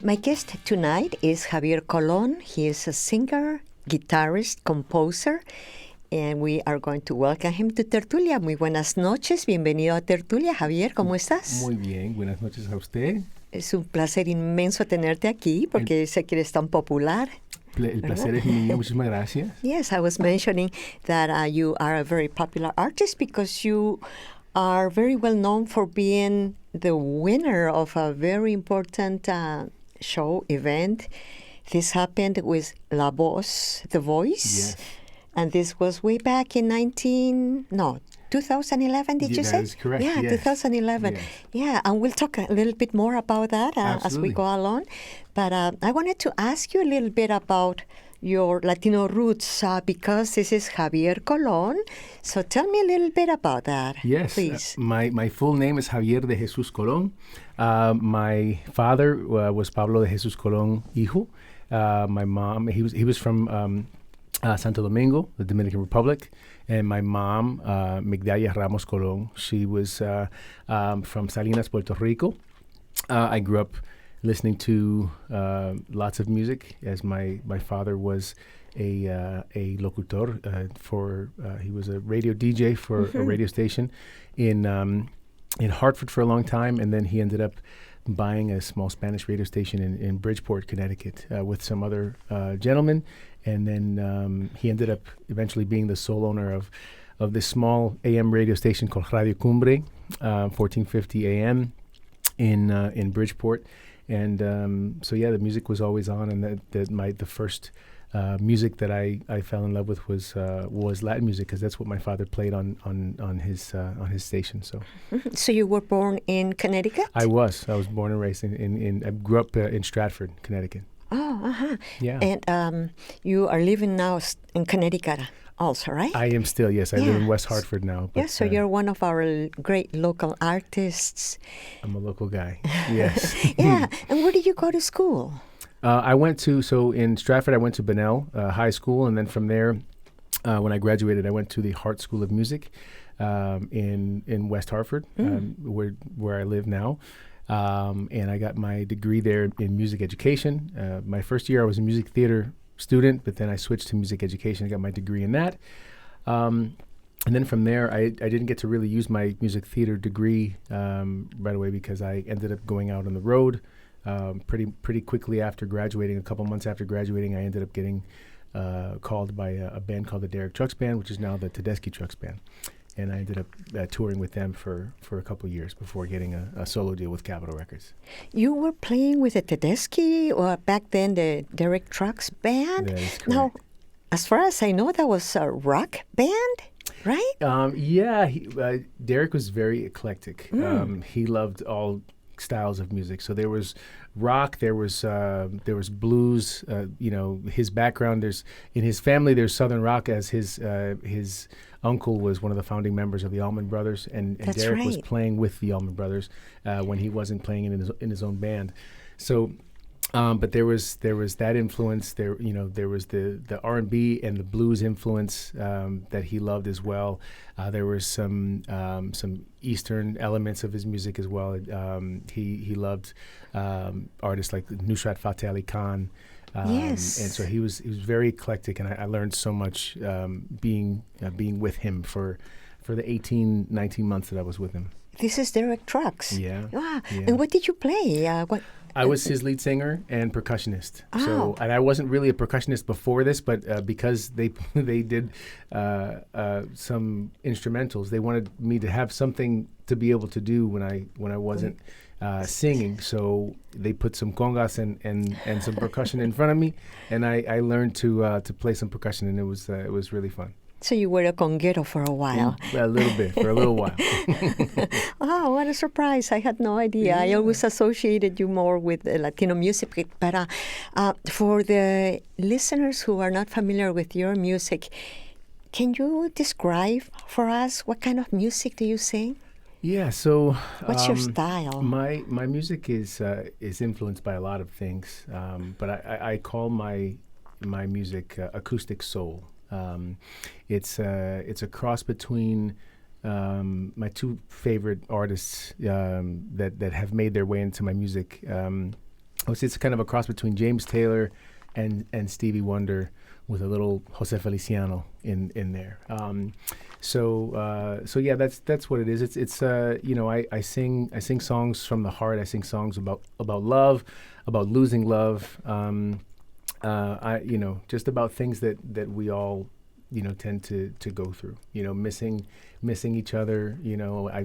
My guest tonight is Javier Colón. He is a singer, guitarist, composer, and we are going to welcome him to Tertulia. Muy buenas noches, bienvenido a Tertulia. Javier, ¿cómo estás? Muy bien, buenas noches a usted. Es un placer inmenso tenerte aquí porque sé que eres tan popular. El placer es mío, muchísimas gracias. Yes, I was mentioning that you are a very popular artist because you are very well known for being the winner of a very important show event. This happened with La Voz, The Voice. Yes. And this was way back in 2011, did you say? That is correct. Yeah, yes. 2011. Yes. Yeah, and we'll talk a little bit more about that as we go along. But I wanted to ask you a little bit about your Latino roots because this is Javier Colón. So tell me a little bit about that, Yes, please. My full name is Javier de Jesus Colón. My father was Pablo de Jesus Colón Hijo. My mom, he was from Santo Domingo, the Dominican Republic, and my mom, Migdalia Ramos Colón. She was from Salinas, Puerto Rico. I grew up listening to lots of music, as my father was a locutor he was a radio DJ for a radio station in Hartford for a long time, and then he ended up buying a small Spanish radio station in Bridgeport, Connecticut, with some other gentlemen, and then he ended up eventually being the sole owner of this small AM radio station called Radio Cumbre, 1450 AM in Bridgeport. And so yeah, the music was always on, and the first music that I fell in love with was Latin music, because that's what my father played on his station. So, So you were born in Connecticut? I was born and raised I grew up in Stratford, Connecticut. Oh, uh-huh. Yeah. And you are living now in Connecticut also, right? I am still, yes. I live in West Hartford now. Yes, so you're one of our great local artists. I'm a local guy, yes. Yeah, and where did you go to school? In Stratford, I went to Bunnell High School, and then from there, when I graduated, I went to the Hart School of Music in West Hartford, where I live now. And I got my degree there in music education. My first year, I was a music theater student, but then I switched to music education. I got my degree in that. And then from there, I didn't get to really use my music theater degree right away, because I ended up going out on the road pretty quickly after graduating. A couple months after graduating, I ended up getting called by a band called the Tedeschi Trucks Band, which is now the Tedeschi Trucks Band. And I ended up touring with them for a couple years before getting a solo deal with Capitol Records. You were playing with the Tedeschi, or back then the Tedeschi Trucks Band? That is correct. Now, as far as I know, that was a rock band, right? Yeah, Derek was very eclectic. He loved all styles of music. So there was rock, there was blues. His background, in his family there's Southern rock, as his uncle was one of the founding members of the Allman Brothers, and Derek was playing with the Allman Brothers when he wasn't playing in his own band. So, but there was that influence. There was the R&B and the blues influence that he loved as well. There was some Eastern elements of his music as well. He loved artists like Nusrat Fateh Ali Khan. Yes. And so he was very eclectic, and I learned so much being with him for the 19 months that I was with him. This is Derek Trucks. Yeah. Ah, yeah. And what did you play? I was his lead singer and percussionist. Oh. So, and I wasn't really a percussionist before this, but because they did some instrumentals, they wanted me to have something to be able to do when I wasn't singing. So they put some congas and some percussion in front of me, and I learned to play some percussion, and it was really fun. So you were a conguero for a while. A little bit, for a little while. Oh, what a surprise. I had no idea. I always associated you more with Latino music. But for the listeners who are not familiar with your music, can you describe for us what kind of music do you sing? Yeah, so what's your style? My music is influenced by a lot of things, but I call my music acoustic soul. It's a cross between my two favorite artists that have made their way into my music. it's kind of a cross between James Taylor and Stevie Wonder with a little José Feliciano in there. So yeah, that's what it is. It's I sing songs from the heart. I sing songs about love, about losing love. Just about things that we all tend to go through. Missing each other.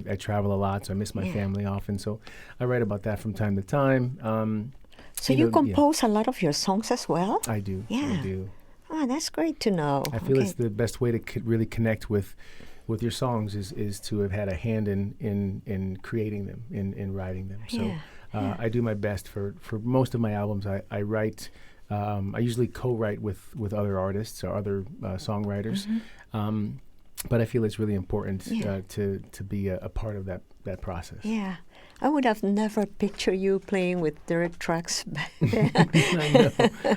I travel a lot, so I miss my family often. So I write about that from time to time. So you compose a lot of your songs as well? I do. Yeah. I do. Oh, that's great to know. I feel it's the best way to really connect with your songs is to have had a hand in creating them, in writing them. So I do my best for most of my albums. I write. I usually co-write with other artists or other songwriters. But I feel it's really important to be a part of that process. Yeah. I would have never pictured you playing with Tedeschi Trucks Band.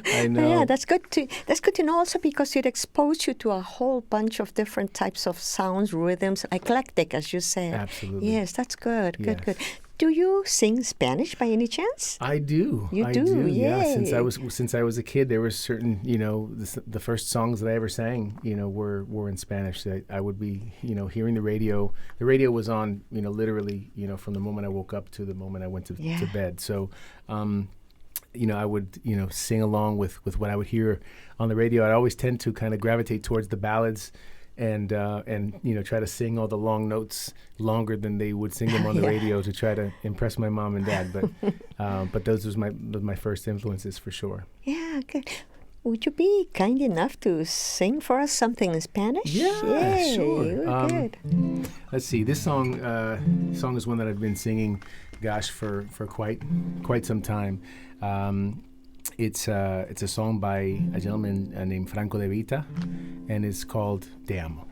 I know. Yeah, that's good to know also because it exposed you to a whole bunch of different types of sounds, rhythms, eclectic, as you said. Absolutely. Yes, that's good. Yes. Good. Do you sing Spanish by any chance? I do. You do? Yeah. Yay. Since I was a kid, there were certain, the first songs that I ever sang, were in Spanish. That I would be, hearing the radio. The radio was on, literally, from the moment I woke up to the moment I went to bed. So, I would, sing along with what I would hear on the radio. I'd always tend to kind of gravitate towards the ballads. And try to sing all the long notes longer than they would sing them on the radio to try to impress my mom and dad. But those was my first influences for sure. Yeah, good. Would you be kind enough to sing for us something in Spanish? Yeah, sure. Good. Let's see. This song is one that I've been singing, for quite some time. It's a song by a gentleman named Franco DeVita, and it's called Te Amo.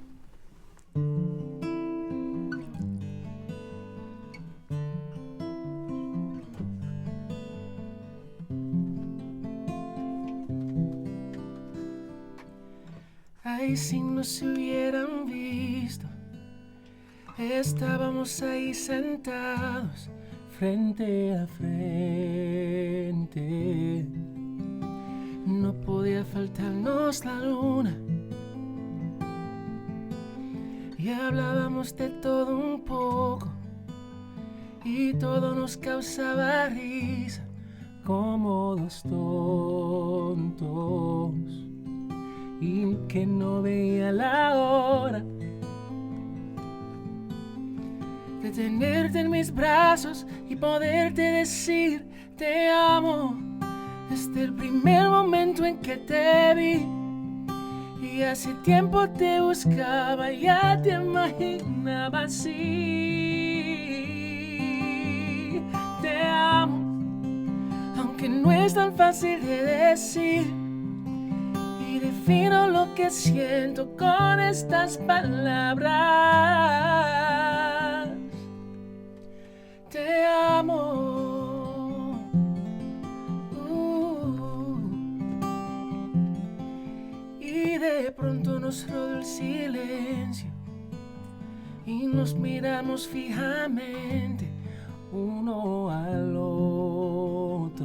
Ay, si nos hubieran visto, estábamos ahí sentados frente a frente. No podía faltarnos la luna y hablábamos de todo un poco y todo nos causaba risa como dos tontos y que no veía la hora de tenerte en mis brazos y poderte decir te amo. Desde el primer momento en que te vi y hace tiempo te buscaba, ya te imaginaba así. Te amo, aunque no es tan fácil de decir, y defino lo que siento con estas palabras. Te amo. Y de pronto nos rodeó el silencio y nos miramos fijamente uno al otro,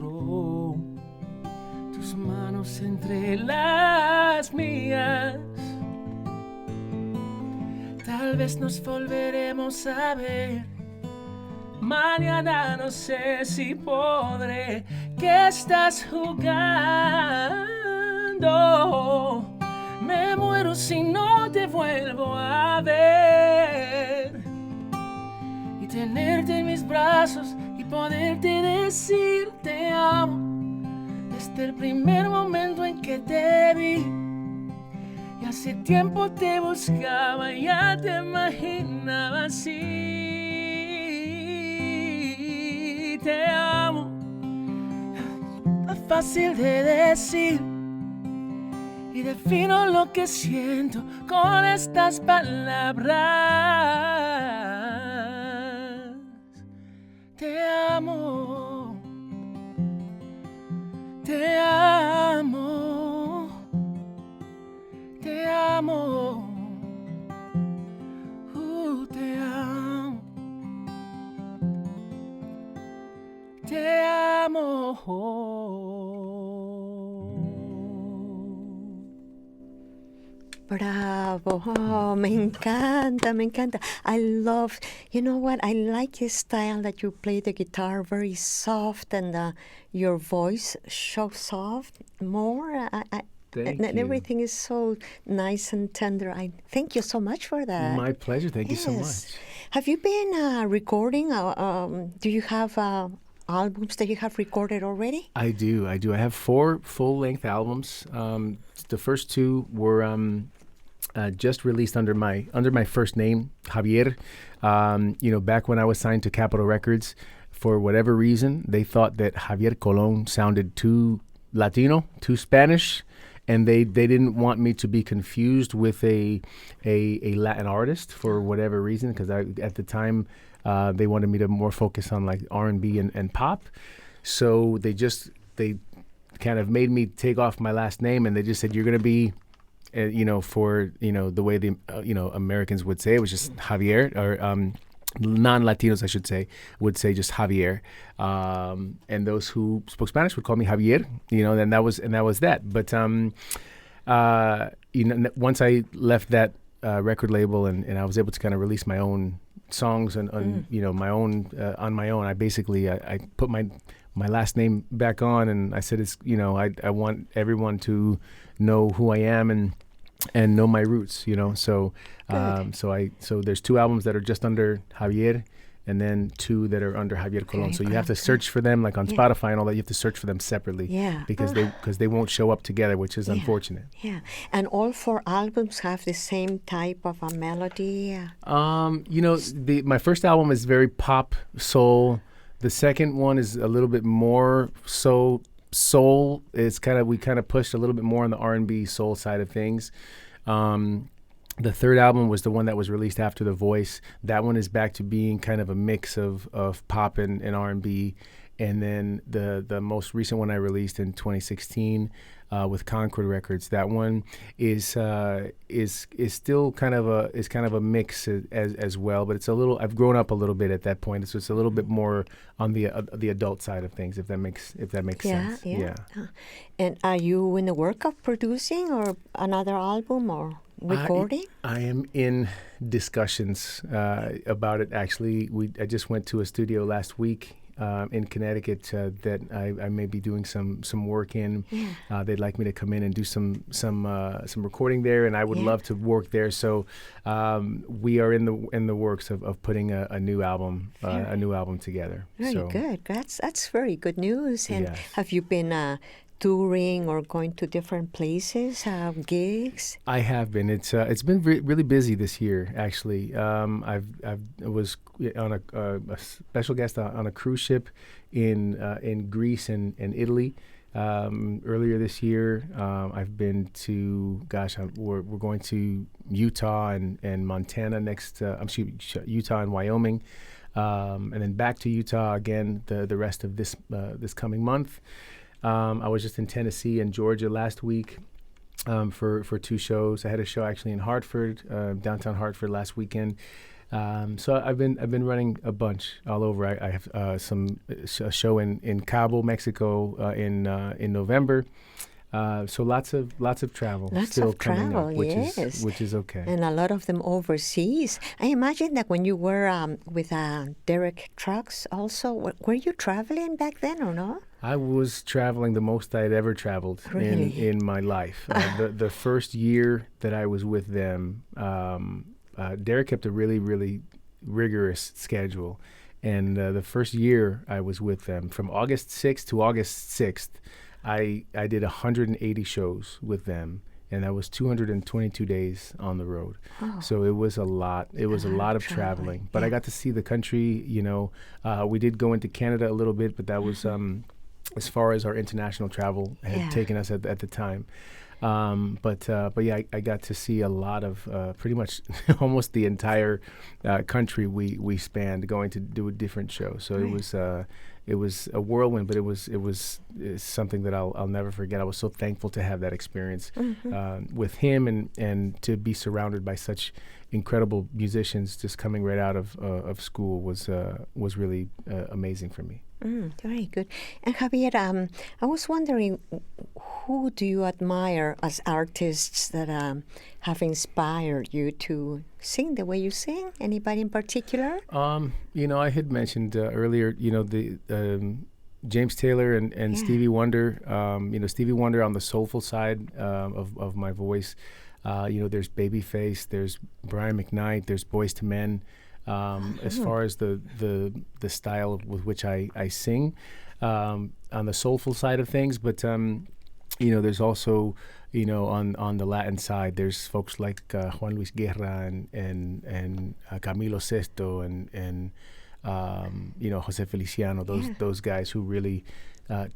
tus manos entre las mías. Tal vez nos volveremos a ver, mañana no sé si podré. ¿Qué estás jugando? Me muero si no te vuelvo a ver y tenerte en mis brazos y poderte decir te amo desde el primer momento en que te vi y hace tiempo te buscaba, ya te imaginaba así. Te amo, es fácil de decir y defino lo que siento con estas palabras. Te amo, te amo, te amo, te amo, te amo. Bravo. Oh, me encanta, me encanta. I love, you know what? I like your style that you play the guitar very soft and your voice so soft more. Thank And you. everything is so nice and tender. I thank you so much for that. My pleasure. Thank you so Yes. much. Have you been recording? Do you have albums that you have recorded already? I do. I have 4 full-length albums. The first 2 were just released under my first name, Javier. Back when I was signed to Capitol Records, for whatever reason, they thought that Javier Colón sounded too Latino, too Spanish, and they didn't want me to be confused with a Latin artist for whatever reason, because at the time they wanted me to more focus on like R&B and pop. So they kind of made me take off my last name, and they just said, you're going to be for the way the Americans would say it, was just Javier, or non-Latinos I should say would say just Javier, and those who spoke Spanish would call me Javier, and that was that. But once I left that record label and I was able to kind of release my own songs and my own on my own, I basically I put my last name back on, and I said, it's I want everyone to know who I am and know my roots, so so there's 2 albums that are just under Javier, and then 2 that are under Javier Colón. So you have to search for them, like on Spotify and all that. You have to search for them separately, because they won't show up together, which is unfortunate. Yeah, and all 4 albums have the same type of a melody. My first album is very pop soul. The second one is a little bit more soul. It's we kind of pushed a little bit more on the R&B soul side of things. The third album was the one that was released after The Voice. That one is back to being kind of a mix of pop and R&B. And then the most recent one I released in 2016 with Concord Records. That one is still kind of a mix as well, but it's a little. I've grown up a little bit at that point, so it's a little bit more on the adult side of things, if that makes sense. Yeah. And are you in the work of producing or another album or recording? I am in discussions about it. Actually, I just went to a studio last week in Connecticut that I may be doing some work in. They'd like me to come in and do some recording there, and I would love to work there. So we are in the works of putting a new album together. Very good. That's very good news. And have you been touring or going to different places, gigs? I have been. It's been really busy this year, actually. I was on a special guest on a cruise ship in Greece and Italy earlier this year. I've been to we're going to Utah and Montana next. Utah and Wyoming, and then back to Utah again the rest of this coming month. I was just in Tennessee and Georgia last week for 2 shows. I had a show actually in Hartford, downtown Hartford last weekend. So I've been running a bunch all over. I have a show in Cabo, Mexico in November. So lots of travel still coming up, which is okay. And a lot of them overseas. I imagine that when you were with Derek Trucks also, were you traveling back then or no? I was traveling the most I'd ever traveled in my life. The first year that I was with them, Derek kept a really, really rigorous schedule. And the first year I was with them, from August 6th to August 6th, I did 180 shows with them, and that was 222 days on the road. So it was a lot. It was a lot of traveling. But I got to see the country. We did go into Canada a little bit, but that was as far as our international travel had taken us at the time. But yeah, I got to see a lot of pretty much almost the entire country we spanned, going to do a different show. So a whirlwind, but it's something that I'll never forget. I was so thankful to have that experience with him, and to be surrounded by such incredible musicians just coming right out of school was really amazing for me. Very good. And Javier, I was wondering, who do you admire as artists that have inspired you to sing the way you sing? Anybody in particular? I had mentioned earlier, the James Taylor and Stevie Wonder. Stevie Wonder on the soulful side of my voice. There's Babyface, there's Brian McKnight, there's Boyz II Men. As far as the style with which I sing, on the soulful side of things, but there's also on the Latin side, there's folks like Juan Luis Guerra and Camilo Sesto and José Feliciano, those guys who really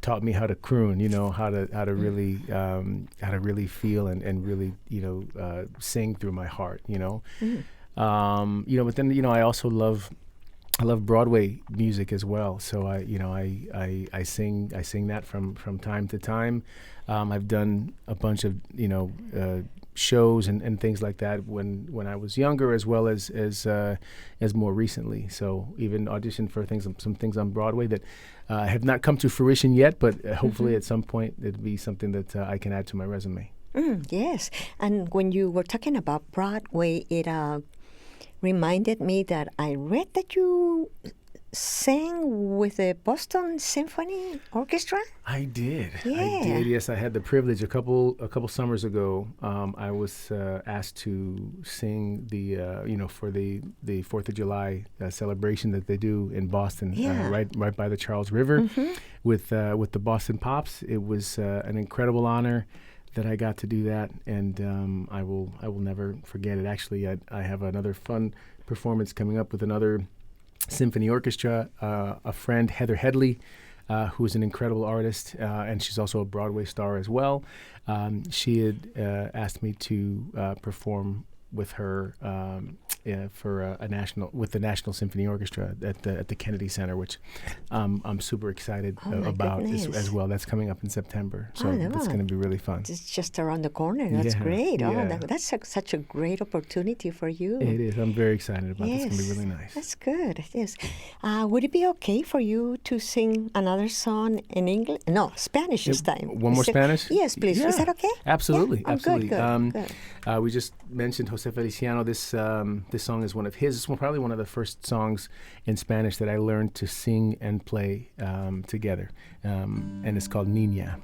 taught me how to croon, how to really feel and really sing through my heart, but then I also love Broadway music as well. So I sing that from time to time. I've done a bunch of shows and things like that when I was younger, as well as more recently. So even auditioned for some things on Broadway that have not come to fruition yet, but hopefully at some point it'd be something that I can add to my resume. Yes, and when you were talking about Broadway, it reminded me that I read that you sang with the Boston Symphony Orchestra. I did. Yeah. I did. Yes, I had the privilege a couple summers ago. I was asked to sing for the 4th of July celebration that they do in Boston, right by the Charles River, with the Boston Pops. It was an incredible honor that I got to do that, and I will never forget it. Actually, I have another fun performance coming up with another symphony orchestra. A friend, Heather Headley, who is an incredible artist, and she's also a Broadway star as well. She had asked me to perform with her for with the National Symphony Orchestra at the Kennedy Center, which I'm super excited about as well. That's coming up in September, so that's going to be really fun. It's just around the corner. That's great. Yeah. That's such a great opportunity for you. It is. I'm very excited about this. It's going to be really nice. That's good. Yes. Would it be okay for you to sing another song in English? No, Spanish this time. One more Spanish? Yes, please. Yeah. Is that okay? Absolutely. Yeah? Absolutely. Good. We just mentioned José Feliciano. This song is one of his. It's probably one of the first songs in Spanish that I learned to sing and play together, and it's called Niña.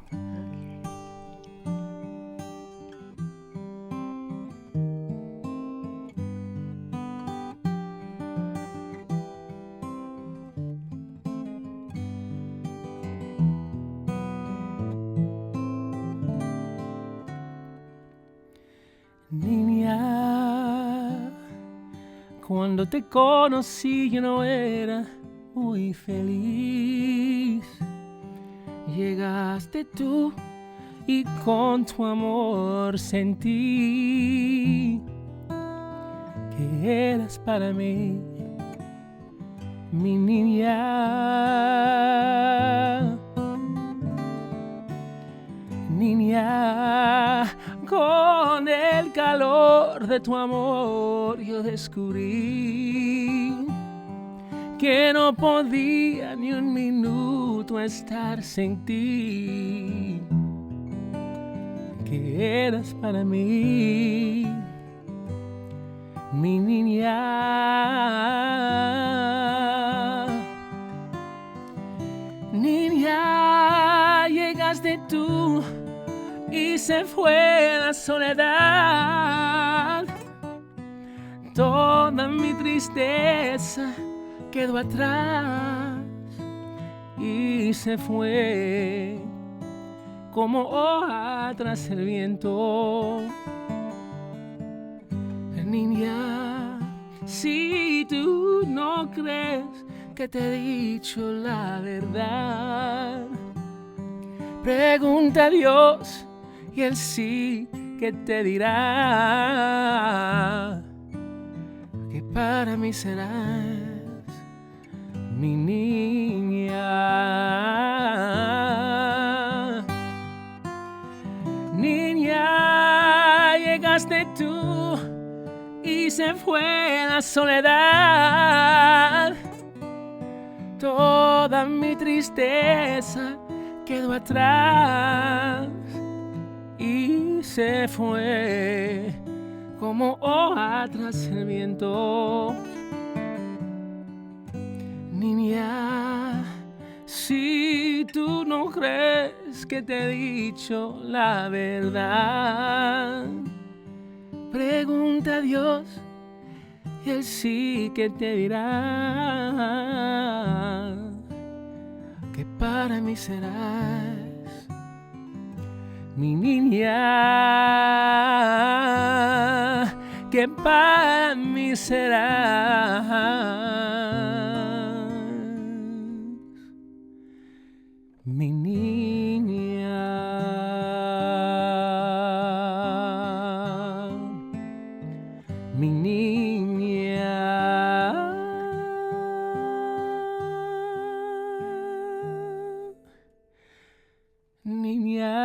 Niña, cuando te conocí yo no era muy feliz. Llegaste tú y con tu amor sentí que eras para mí, mi niña. Niña, con el calor de tu amor yo descubrí que no podía ni un minuto estar sin ti, que eras para mí, mi niña. Niña, llegaste tú y se fue la soledad. Toda mi tristeza quedó atrás y se fue como hoja tras el viento. Niña, si tú no crees que te he dicho la verdad, pregunta a Dios y Él sí que te dirá que para mí serás mi niña. y se fue la soledad. Toda mi tristeza quedó atrás y se fue como hoja tras el viento. Niña, si tú no crees que te he dicho la verdad, pregunta a Dios y Él sí que te dirá que para mí serás mi niña, que para mí serás mi niña, mi niña, niña.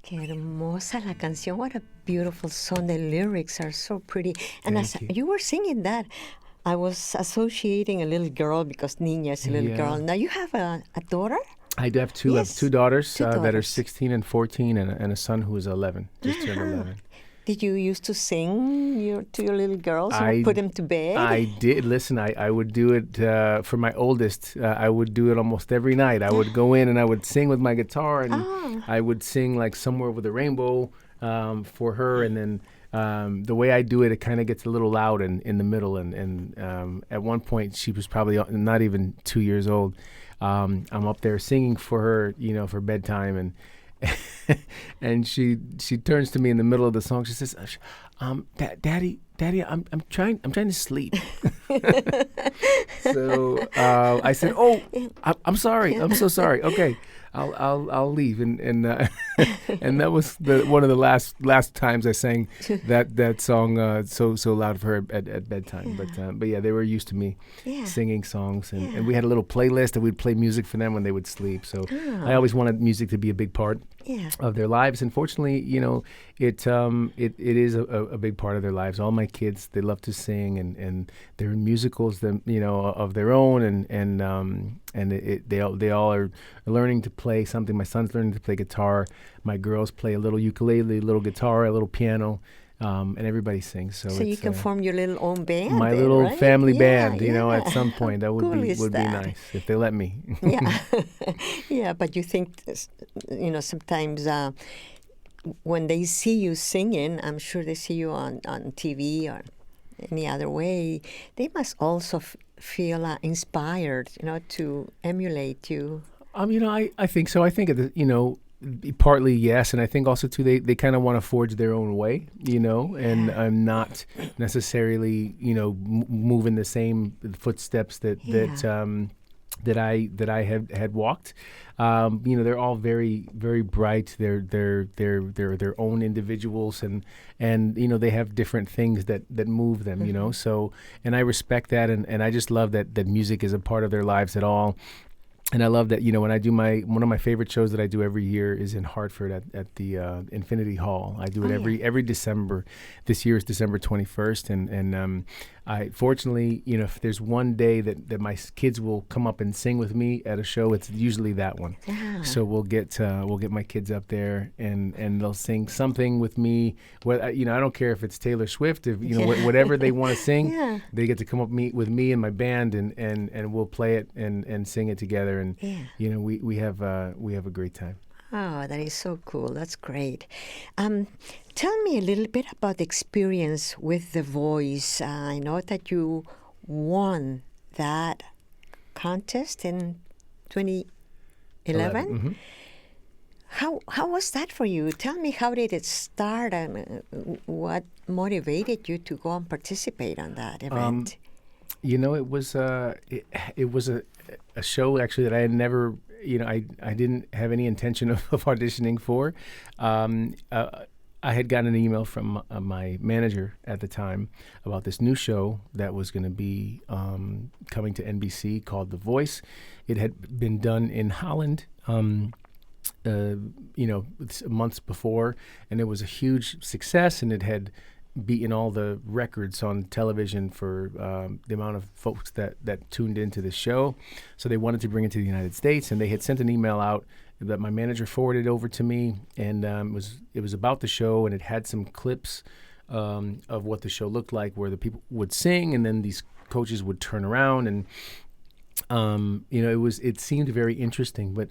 Qué hermosa la canción. What a beautiful song. The lyrics are so pretty. And Thank as you. you were singing that, I was associating a little girl because Niña is a little Yeah. girl. Now you have a daughter? I do have two. I have Yes, two daughters, two that are daughters. 16 and 14, and a son who is 11, just turned 11. Did you used to sing to your little girls or I- put them to bed? I did. Listen, I would do it for my oldest. I would do it almost every night. I would go in and I would sing with my guitar, and I would sing like Somewhere Over the Rainbow for her. And then the way I do it, it kind of gets a little loud in the middle. And at one point, she was probably not even 2 years old. I'm up there singing for her, for bedtime, and and she turns to me in the middle of the song. She says, "Daddy, I'm trying to sleep." So I said, "Oh, I'm sorry. I'm so sorry. Okay, I'll leave." And and that was one of the last times I sang that song so loud for her at bedtime. But yeah, they were used to me singing songs, and we had a little playlist that we'd play music for them when they would sleep. So I always wanted music to be a big part of their lives. And fortunately, it is a big part of their lives. All my kids, they love to sing, and they're in musicals of their own, and they all are learning to play something. My son's learning to play guitar. My girls play a little ukulele, a little guitar, a little piano, and everybody sings. So you can form your little own band. My then, little right? family Yeah, band. At some point that would Cool be is would be that? nice if they let me. Yeah, yeah. But you think, sometimes when they see you singing, I'm sure they see you on TV or any other way, they must also feel inspired, to emulate you. I think so. I think partly yes, and I think also too they kind of want to forge their own way, and I'm not necessarily move in the same footsteps that I had walked. They're all very, very bright. They're their own individuals, and they have different things that move them. So, and I respect that, and I just love that music is a part of their lives at all. And I love that, when I do one of my favorite shows that I do every year is in Hartford at the Infinity Hall. I do it every December. This year is December 21st. And I fortunately, if there's one day that my kids will come up and sing with me at a show, it's usually that one. Yeah. So we'll get my kids up there and they'll sing something with me. Well, I don't care if it's Taylor Swift, if whatever they want to sing, they get to come up with me and my band and we'll play it and sing it together. And we have a great time. Oh, that is so cool. That's great. Tell me a little bit about the experience with The Voice. I know that you won that contest in 2011. Mm-hmm. How was that for you? Tell me, how did it start and what motivated you to go and participate on that event? It was a show actually that I had never, I didn't have any intention of auditioning for. I had gotten an email from my manager at the time about this new show that was going to be coming to NBC called The Voice. It had been done in Holland, months before, and it was a huge success, and it had beaten all the records on television for the amount of folks that tuned into the show. So they wanted to bring it to the United States, and they had sent an email out that my manager forwarded over to me, and it was about the show, and it had some clips of what the show looked like, where the people would sing, and then these coaches would turn around, and it seemed very interesting, but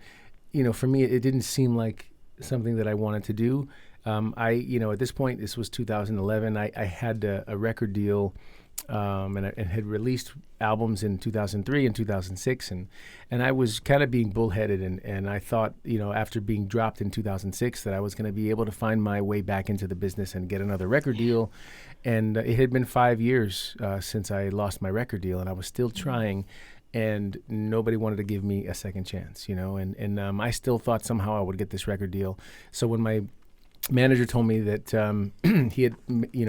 for me, it didn't seem like something that I wanted to do. At this point, this was 2011. I had a record deal, and had released albums in 2003 and 2006, and I was kind of being bullheaded, and I thought, after being dropped in 2006, that I was going to be able to find my way back into the business and get another record deal. And it had been 5 years since I lost my record deal, and I was still trying, and nobody wanted to give me a second chance, and I still thought somehow I would get this record deal. So when my manager told me that he had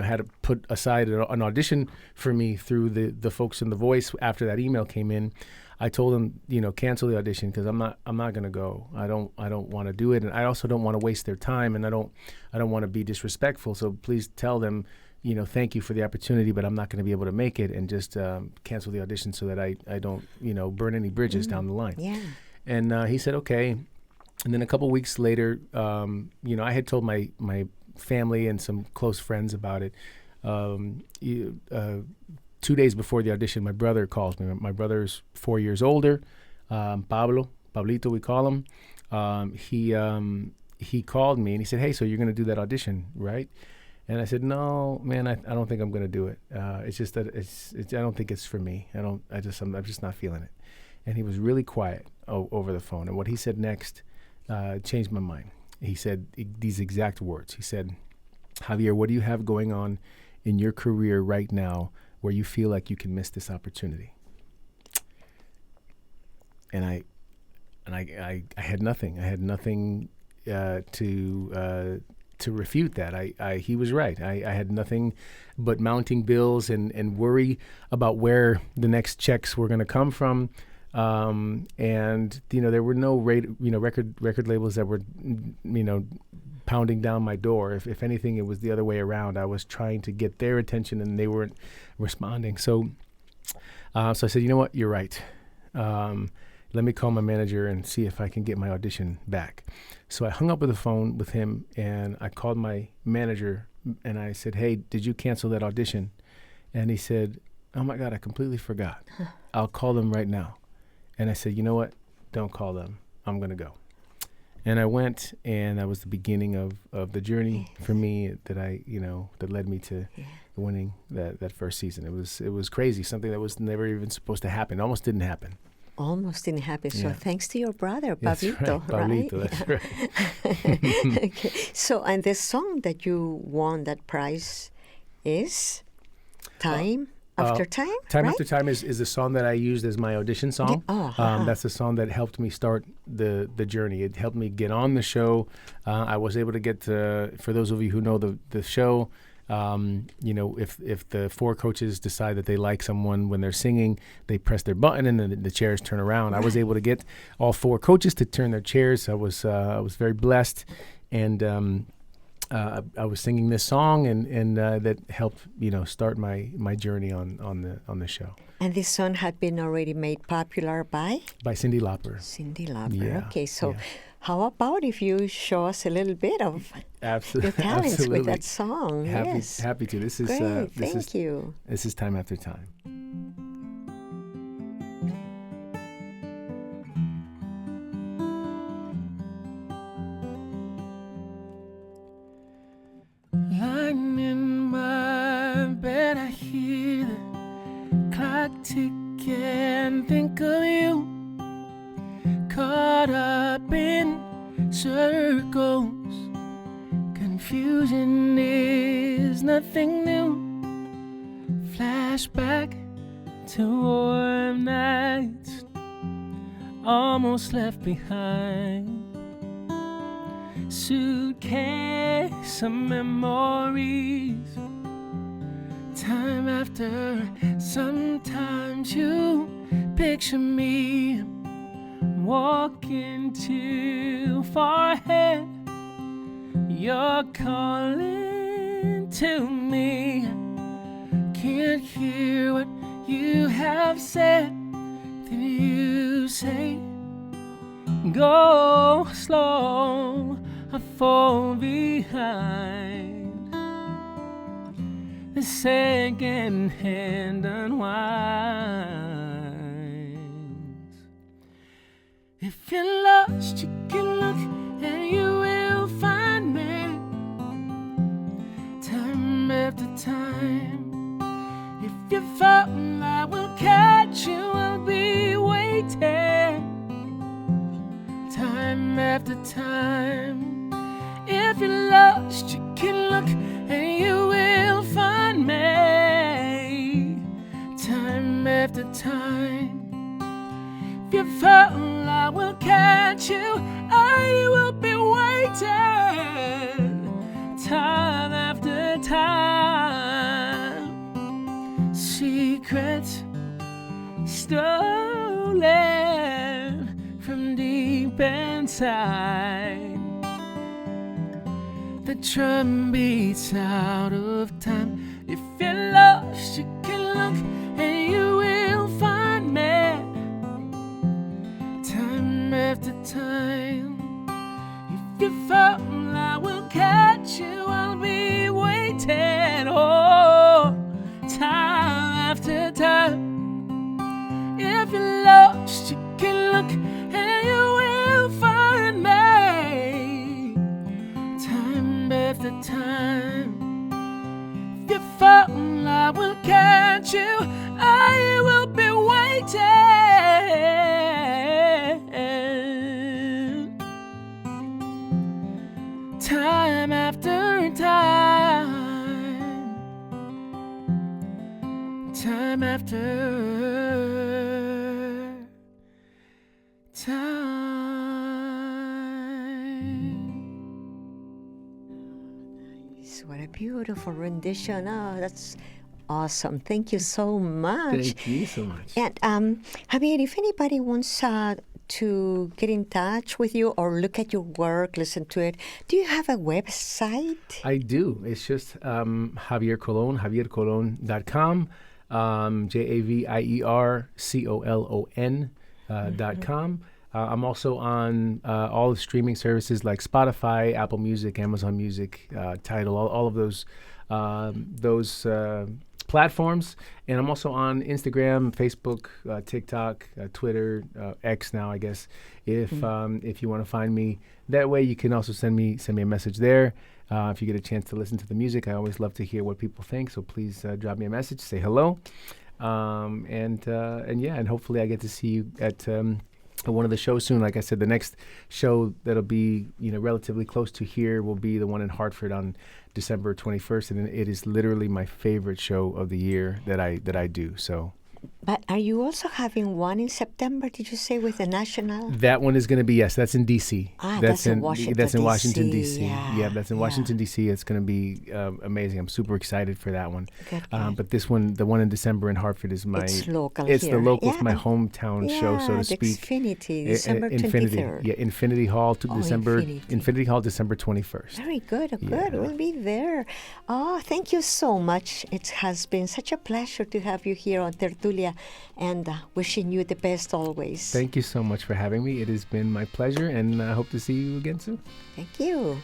had to put aside an audition for me through the folks in The Voice after that email came in, I told him, cancel the audition, because I'm not going to go. I don't want to do it, and I also don't want to waste their time, and I don't want to be disrespectful. So please tell them, thank you for the opportunity, but I'm not going to be able to make it, and just cancel the audition so that I don't burn any bridges down the line. Yeah. And he said okay. And then a couple weeks later, I had told my family and some close friends about it. 2 days before the audition, my brother calls me. My brother's 4 years older, Pablito, we call him. He called me and he said, "Hey, so you're going to do that audition, right?" And I said, "No, man, I don't think I'm going to do it. It's just that I don't think it's for me. I'm just not feeling it." And he was really quiet over the phone. And what he said next changed my mind. He said these exact words. He said, "Javier, what do you have going on in your career right now where you feel like you can miss this opportunity?" And I had nothing. I had nothing to refute that. He was right. I had nothing but mounting bills and worry about where the next checks were going to come from. And there were no record labels that were pounding down my door. If anything, it was the other way around. I was trying to get their attention and they weren't responding. So I said, "You know what? You're right. Let me call my manager and see if I can get my audition back." So I hung up with the phone with him, and I called my manager and I said, "Hey, did you cancel that audition?" And he said, "Oh my God, I completely forgot. I'll call them right now." And I said, "You know what? Don't call them. I'm going to go." And I went, and that was the beginning of the journey for me that led me to winning that first season. It was crazy, something that was never even supposed to happen. It almost didn't happen. Almost didn't happen. So thanks to your brother, That's Pablito, right? Pablito, that's right. Okay. So, and the song that you won that prize is Time After Time? Time right? After Time is the song that I used as my audition song. That's the song that helped me start the journey. It helped me get on the show. I was able to get to, for those of you who know the show, if the four coaches decide that they like someone when they're singing, they press their button and then the chairs turn around. I was able to get all four coaches to turn their chairs. I was very blessed, and I was singing this song, and that helped start my journey on the show. And this song had been already made popular by Cyndi Lauper. Cyndi Lauper. Yeah, Okay, so. yeah. How about if you show us a little bit of your talents with that song? Happy to. This is great. Thank you. This is Time After Time. Lying in my bed, I hear the clock ticking. Think of you, caught up in circles. Confusion is nothing new. Flashback to warm nights almost left behind. Suitcase of memories. Time after, sometimes you picture me walking too far ahead. You're calling to me. Can't hear what you have said. Then you say, go slow, I fall behind. The second hand unwinds. If you're lost, you can look and you will find me. Time after time. If you fall, I will catch you, I'll be waiting. Time after time. If you're lost, you can look and you will find me. Time after time. If you fall, I will catch you, I will be waiting. Time after time. Secrets stolen from deep inside. The drum beats out of time. If you're lost, you can look and you will find me. Time after time. If you fall, I will catch you, I'll be waiting. Oh, time after time. If you're lost, you can look and you will find me. Time after time. If you fall, I will catch you, I will be waiting. Time after time. Time after time. What a beautiful rendition. Oh, that's awesome. Thank you so much. Thank you so much. And Javier, if anybody wants to get in touch with you or look at your work, listen to it, do you have a website? I do. It's just Javier Colón, javiercolon.com, JAVIERCOLON.com. I'm also on all the streaming services like Spotify, Apple Music, Amazon Music, Tidal, all of those platforms. And I'm also on Instagram, Facebook, TikTok, Twitter, X now, I guess. If you want to find me that way, you can also send me a message there. If you get a chance to listen to the music, I always love to hear what people think. So please drop me a message, say hello, and hopefully I get to see you at one of the shows soon. Like I said, the next show that'll be relatively close to here will be the one in Hartford on December 21st, and it is literally my favorite show of the year that I do. So. But are you also having one in September, did you say, with the National? That one is going to be, yes, that's in D.C. That's in Washington, That's in Washington, D.C. Yeah, that's in Washington, D.C. It's going to be amazing. I'm super excited for that one. Good. But this one, the one in December in Hartford is It's local It's here. the local, it's my hometown show, so to speak. Xfinity, December 23rd. Yeah, Infinity Hall, Infinity Hall, December 21st. Very good, good. Yeah. We'll be there. Oh, thank you so much. It has been such a pleasure to have you here on Tertulia, and wishing you the best always. Thank you so much for having me. It has been my pleasure, and I hope to see you again soon. Thank you.